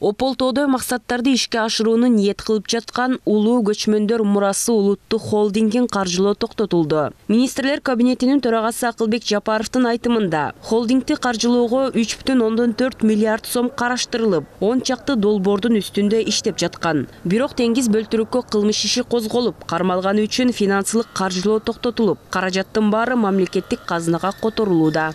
Ополтоодо максаттарды ишке ашырууну ниет кылып жаткан улуу көчмөндөр мурасы улуттук холдингин каржылоо токтотулду. Министрлер кабинетинин төрагасы Акылбек Жапаровдун айтымында, холдингди каржылоого 3,4 миллиард сом караштырылып, 10 чакты долбоордун үстүндө иштеп жаткан. Бирок теңиз бөлтүрүккө кылмыш иши козголуп, кармалганы үчүн финансылык каржылоо токтотулуп, каражаттын баары мамлекеттик казынага которулууда.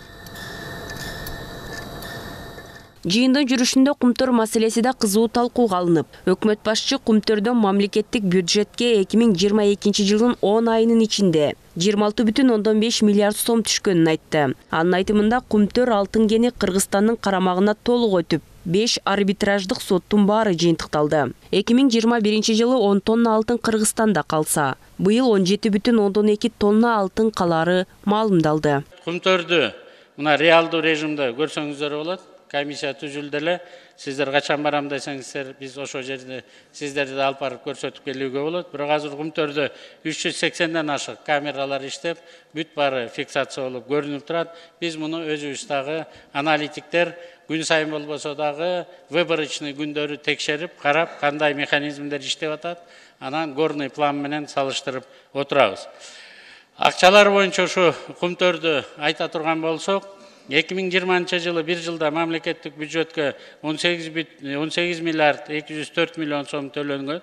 Жыйындын жүрүшүндө кумтөр маселеси да кызуу талкууга алынып, өкмөт башчы кумтөрдөн мамлекеттик бюджетке 2022 жылдын 10 айынын ичинде 26,5 миллиард сом түшкөнүн айтты. Анын айтымында кумтөр алтын кени Кыргызстандын карамагына толук өтүп, 5 арбитраждык соттун баары жыйынтыкталды. 2021 жылы 10 тонна алтын Кыргызстанда калса, быйыл 17,2 тонна алтын калары маалымдалды. Кумтөрдү мына реалдуу режимде көрсөңүздөр болот. Комиссия түзүлдү эле. Сиздер качан барам десеңиздер, биз ошол жерде сиздерди алып барып көрсөтүп келүүгө болот. Бирок азыр кумтөрдө 380ден ашык камералар иштеп, бүт баары фиксация болуп көрүнүп турат. Биз муну өзүбүз дагы аналитиктер күн сайын болбосо дагы выборочный күндөрү текшерип, карап, кандай механизмдер иштеп атат, анан горный план менен салыштырып отурабыз. Акчалар боюнча ушу кумтөрдү айта турган болсок, 2020 жылы бир жылда мамлекеттик бюджетке 18 миллиард 204 миллион сом төлөнгөн.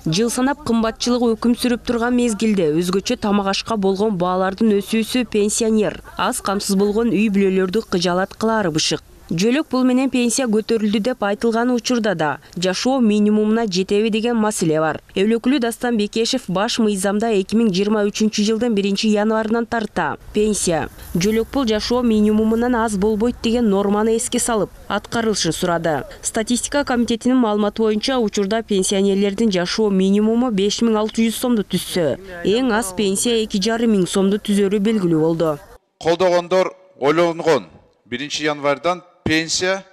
Жыл санап кымбатчылыгы өкүм сүрүп турган мезгилде өзгөчө тамак ашка болгон баалардын өсүүсү пенсионер, аз камсыз болгон үй бүлөлөрдү кыжалат кылаары бышык. Жөлөк пул менен пенсия көтөрүлдү деп айтылган учурда да жашоо минимумуна жетеби деген маселе бар. Өлөкүлүү Дастан Бекешев баш мыйзамда 2023 жылдын 1 январынан тарта пенсия жөлөк пул жашоо минимумунан аз болбойт деген норманы эске салып, аткарылышын сурады. Статистика комитетинин маалыматы боюнча учурда пенсионерлердин жашоо минимуму 5600 сомду түзсө, эң аз пенсия 2500 сомду түзөрү белгилүү болду. Колдогондор ойлонгон 1 январдан пенсия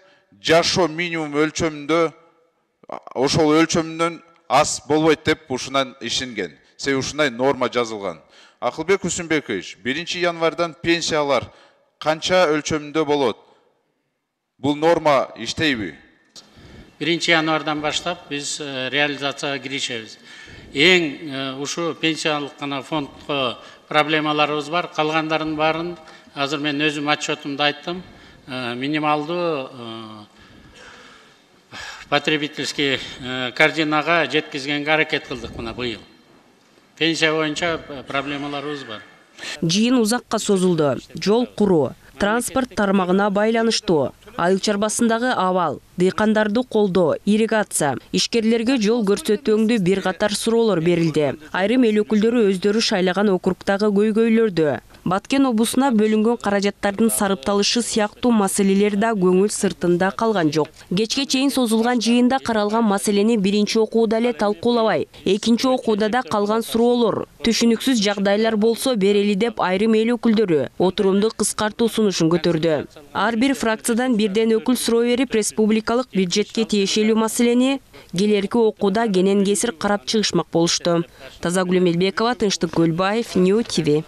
жашоо минимум өлчөмүндө ошол өлчөмүнөн аз болбойт деп ушунан ишенген. Себеби ушундай норма жазылган. Акылбек Усунбекович, 1 январдан пенсиялар канча өлчөмүндө болот? Бул норма иштейби? 1 январдан баштап биз реализацияга киришебиз. Эң ушу пенсиялык гана фондко проблемаларыбыз бар. Калгандарын баарын азыр мен өзүм отчетумда айттым. Минималдуу потребительский корзинага жеткизгенге аракет кылдык мына быйыл. Пенсия боюнча проблемаларыбыз бар. Жыйын узакка созулду. Жол куруу, транспорт тармагына байланыштуу, айыл чарбасындагы абал, дыйкандарды колдоо, ирригация, ишкерлерге жол көрсөтүүңдү бир катар суроолор берилди. Айрым эл өкүлдөрү өздөрү шайлаган округдагы көйгөйлөрдү, Баткен облусуна бөлүнгөн каражаттардын сарыпталышы сыяктуу маселелер да көңүл сыртында калган жок. Кечке чейин созулган жыйында каралган маселени биринчи окууда эле талкуулабай, экинчи окууда да калган суроолор, түшүнүксүз жагдайлар болсо берели деп айрым эл өкүлдөрү отурумду кыскартуу сунушун көтөрдү. Ар бир фракциядан бирден өкүл суроо берип, республикалык бюджетке тиешелүү маселени келерки окууда кенен кесир карап чыгышмак болушту. Тазагүл Мелбекова, Тынчтык Көлбаев, Нью ТВ.